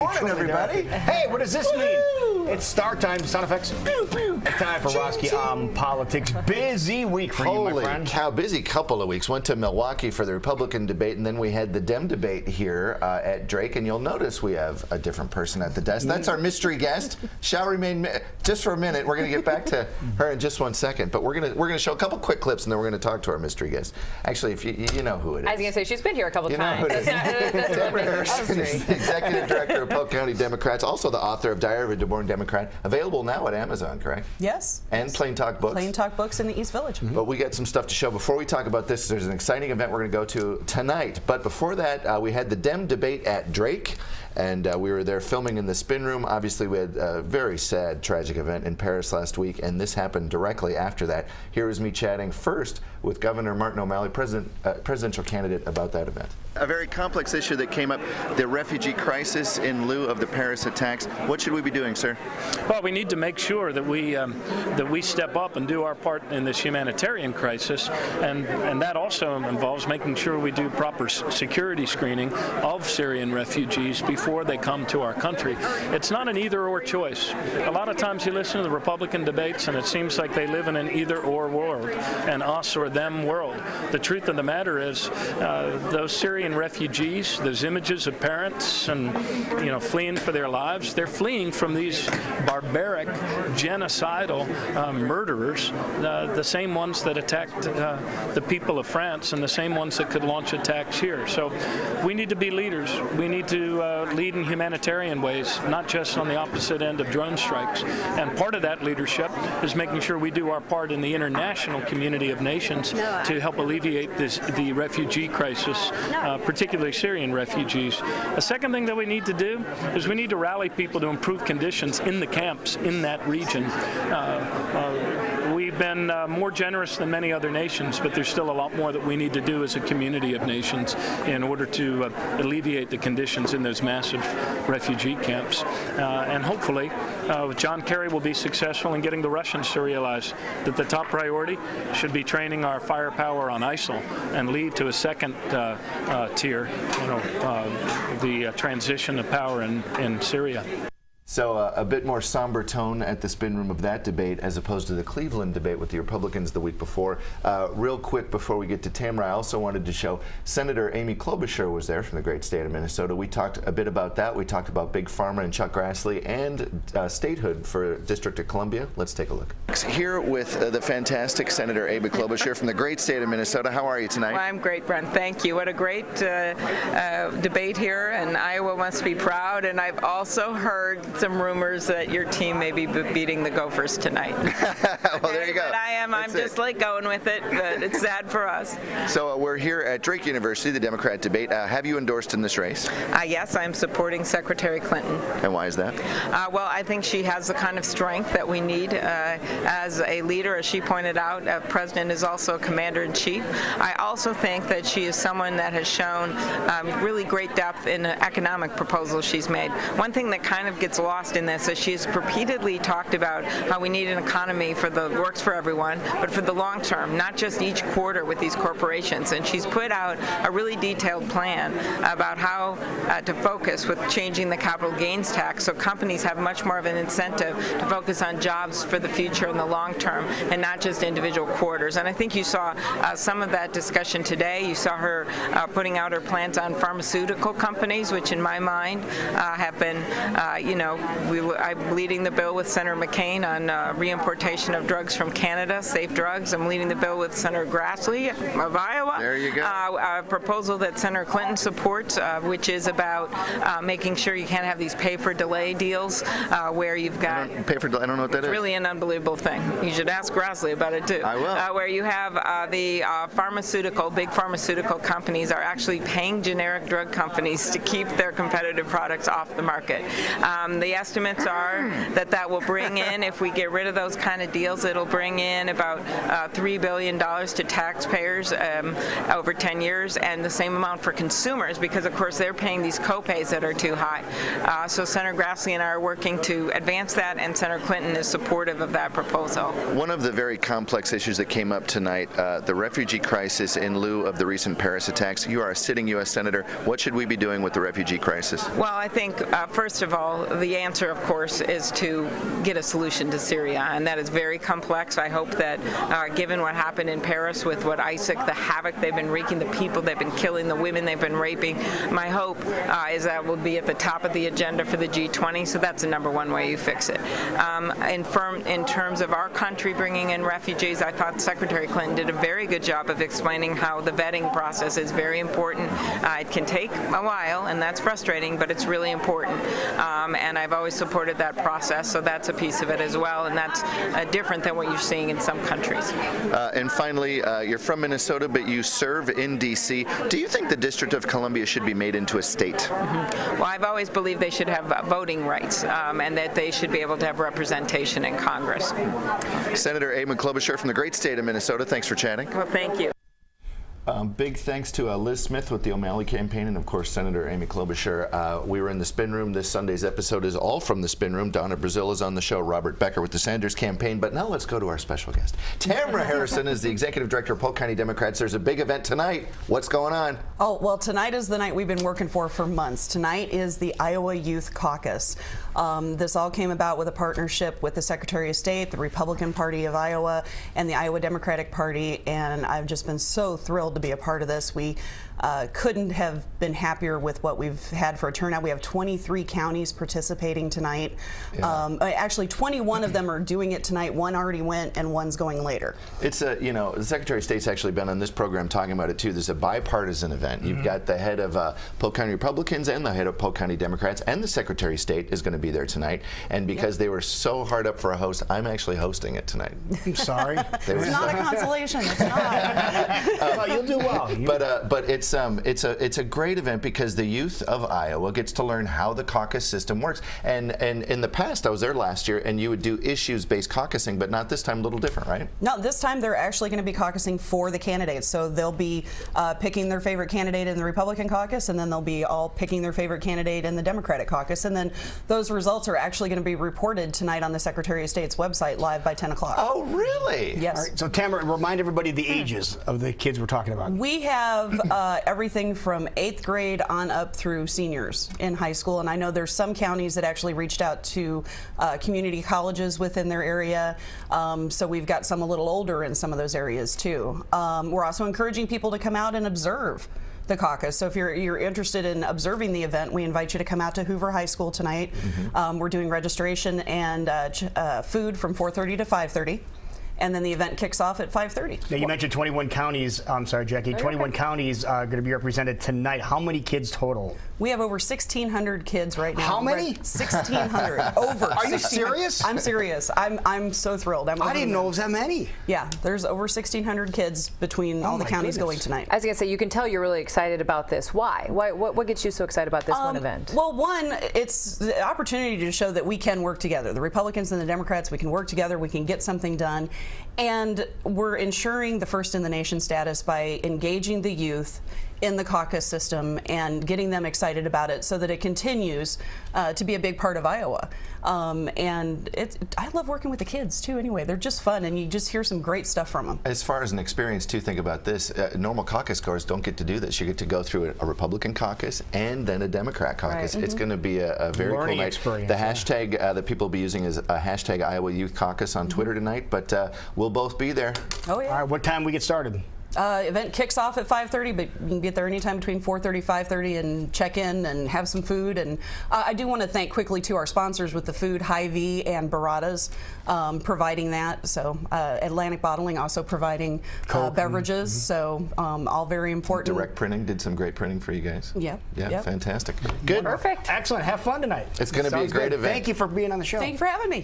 Morning, everybody. Hey, what does this mean? It's star time, sound effects. Time for Roske on Politics. Busy week for you, my friend. Holy cow, busy couple of weeks. Went to Milwaukee for the Republican debate, and then we had the Dem debate here at Drake, and you'll notice we have a different person at the desk. That's our mystery guest. Shall remain just for a minute. We're going to get back to her in just 1 second, but we're going to show a couple quick clips, and then we're going to talk to our mystery guest. Actually, if you know who it is. I was going to say, she's been here a couple times. Tamyra Harrison is the Executive Director of Polk County Democrats, also the author of Diary of a Deborn Democrat, available now at Amazon, correct? Yes. And Plain Talk Books. Plain Talk Books in the East Village. But we got some stuff to show. Before we talk about this, there's an exciting event we're going to go to tonight. But before that, we had the Dem debate at Drake, and we were there filming in the spin room. Obviously, we had a very sad, tragic event in Paris last week, and this happened directly after that. Here is me chatting first with Governor Martin OMalley, presidential candidate, about that event. A very complex issue that came up, the refugee crisis in lieu of the Paris attacks. What should we be doing, sir? Well, we need to make sure that we step up and do our part in this humanitarian crisis, and that also involves making sure we do proper security screening of Syrian refugees before they come to our country. It's not an either-or choice. A lot of times you listen to the Republican debates, and it seems like they live in an either-or world, an us or them world. The truth of the matter is, those Syrian refugees, those images of parents and fleeing for their lives, they're fleeing from these barbaric, genocidal murderers, the same ones that attacked the people of France and the same ones that could launch attacks here. So we need to be leaders. We need to lead in humanitarian ways, not just on the opposite end of drone strikes. And part of that leadership is making sure we do our part in the international community of nations to help alleviate the refugee crisis, particularly Syrian refugees. A second thing that we need to do is we need to rally people to improve conditions in the camps in that region. We've been more generous than many other nations, but there's still a lot more that we need to do as a community of nations in order to alleviate the conditions in those massive refugee camps. And hopefully, John Kerry will be successful in getting the Russians to realize that the top priority should be training our firepower on ISIL and lead to a second tier, the transition of power in Syria. So a bit more somber tone at the spin room of that debate as opposed to the Cleveland debate with the Republicans the week before. Real quick before we get to Tamyra, I also wanted to show Senator Amy Klobuchar was there from the great state of Minnesota. We talked a bit about that. We talked about Big Pharma and Chuck Grassley and statehood for District of Columbia. Let's take a look. Here with the fantastic Senator Amy Klobuchar from the great state of Minnesota. How are you tonight? Well, I'm great, Brent. Thank you. What a great debate here, and Iowa must be proud. And I've also heard some rumors that your team may be beating the Gophers tonight. Well, there you go. But I'm just like going with it, but it's sad for us. So we're here at Drake University, the Democrat debate. Have you endorsed in this race? Yes, I'm supporting Secretary Clinton. And why is that? Well, I think she has the kind of strength that we need as a leader. As she pointed out, President is also a commander-in-chief. I also think that she is someone that has shown really great depth in the economic proposals she's made. One thing that kind of gets lost in this is she's repeatedly talked about how we need an economy that works for everyone, but for the long term, not just each quarter with these corporations. And she's put out a really detailed plan about how to focus with changing the capital gains tax so companies have much more of an incentive to focus on jobs for the future and the long term and not just individual quarters. And I think you saw some of that discussion today. You saw her putting out her plans on pharmaceutical companies, which in my mind have been, I'm leading the bill with Senator McCain on reimportation of drugs from Canada, safe drugs. I'm leading the bill with Senator Grassley of Iowa. There you go. A proposal that Senator Clinton supports, which is about making sure you can't have these pay-for-delay deals where you've got... Pay-for-delay, I don't know what that is. It's really an unbelievable thing. You should ask Grassley about it, too. I will. Where you have the big pharmaceutical companies are actually paying generic drug companies to keep their competitive products off the market. The estimates are that will bring in, if we get rid of those kind of deals, it'll bring in about $3 billion to taxpayers over 10 years, and the same amount for consumers, because of course they're paying these co-pays that are too high. So Senator Grassley and I are working to advance that, and Senator Clinton is supportive of that proposal. One of the very complex issues that came up tonight, the refugee crisis in lieu of the recent Paris attacks. You are a sitting U.S. Senator. What should we be doing with the refugee crisis? Well, I think, first of all, the answer, of course, is to get a solution to Syria, and that is very complex. I hope that, given what happened in Paris with what ISIC, the havoc they've been wreaking, the people they've been killing, the women they've been raping, my hope is that will be at the top of the agenda for the G20, so that's the number one way you fix it. In terms of our country bringing in refugees, I thought Secretary Clinton did a very good job of explaining how the vetting process is very important. It can take a while, and that's frustrating, but it's really important. And I've always supported that process, so that's a piece of it as well, and that's different than what you're seeing in some countries. And finally, you're from Minnesota, but you serve in D.C. Do you think the District of Columbia should be made into a state? Well, I've always believed they should have voting rights, and that they should be able to have representation in Congress. Senator Klobuchar from the great state of Minnesota, thanks for chatting. Well, thank you. Big thanks to Liz Smith with the OMalley campaign, and of course Senator Amy Klobuchar. We were in the Spin Room. This Sunday's episode is all from the Spin Room. Donna Brazil is on the show, Robert Becker with the Sanders campaign. But now let's go to our special guest. Tamyra Harrison is the executive director of Polk County Democrats. There's a big event tonight. What's going on? Oh, well, tonight is the night we've been working for months. Tonight is the Iowa Youth Caucus. This all came about with a partnership with the Secretary of State, the Republican Party of Iowa, and the Iowa Democratic Party, and I've just been so thrilled to be a part of this. We couldn't have been happier with what we've had for a turnout. We have 23 counties participating tonight. Yeah. Actually, 21 of them are doing it tonight. One already went, and one's going later. It's a, the Secretary of State's actually been on this program talking about it too. There's a bipartisan event. You've got the head of Polk County Republicans and the head of Polk County Democrats, and the Secretary of State is going to be there tonight. And because they were so hard up for a host, I'm actually hosting it tonight. I'm sorry. It's not a consolation. It's not. Well, you'll do well. But it's a great event because the youth of Iowa gets to learn how the caucus system works. And in the past, I was there last year, and you would do issues-based caucusing, but not this time. A little different, right? No, this time they're actually going to be caucusing for the candidates. So they'll be picking their favorite candidate in the Republican caucus, and then they'll be all picking their favorite candidate in the Democratic caucus. And then those results are actually going to be reported tonight on the Secretary of State's website live by 10 o'clock. Oh, really? Yes. All right, so Tamyra, remind everybody the ages of the kids we're talking about. We have everything from 8th grade on up through seniors in high school, and I know there's some counties that actually reached out to community colleges within their area, so we've got some a little older in some of those areas too. We're also encouraging people to come out and observe the caucus. So if you're interested in observing the event, we invite you to come out to Hoover High School tonight. We're doing registration and food from 4:30 to 5:30. And then the event kicks off at 5:30. Now, you mentioned 21 counties. I'm sorry, Jackie. 21 counties are going to be represented tonight. How many kids total? We have over 1,600 kids right now. How many? 1,600. Over. Are you serious? I'm serious. I'm so thrilled. I didn't know it was that many. Yeah, there's over 1,600 kids between all the counties going tonight. I was going to say, you can tell you're really excited about this. Why? What gets you so excited about this one event? Well, one, it's the opportunity to show that we can work together. The Republicans and the Democrats, we can work together. We can get something done. And we're ensuring the first in the nation status by engaging the youth in the caucus system and getting them excited about it so that it continues to be a big part of Iowa. And I love working with the kids too anyway. They're just fun, and you just hear some great stuff from them. As far as an experience too, think about this. Normal caucus goers don't get to do this. You get to go through a Republican caucus and then a Democrat caucus. Right. It's going to be a very learning cool night. Experience, the hashtag that people will be using is hashtag Iowa Youth Caucus on Twitter tonight, but we'll both be there. Oh yeah. All right, what time we get started? Event kicks off at 5:30, but you can get there anytime between 4:30 5:30 and check in and have some food. And I do want to thank quickly to our sponsors with the food, Hy-Vee and Baratta's, providing that. So Atlantic Bottling also providing beverages. So all very important. Direct Printing did some great printing for you guys. Yeah. Yeah, yep. Fantastic. Good. Perfect. Excellent. Have fun tonight. It's going to be a great event. Thank you for being on the show. Thank you for having me.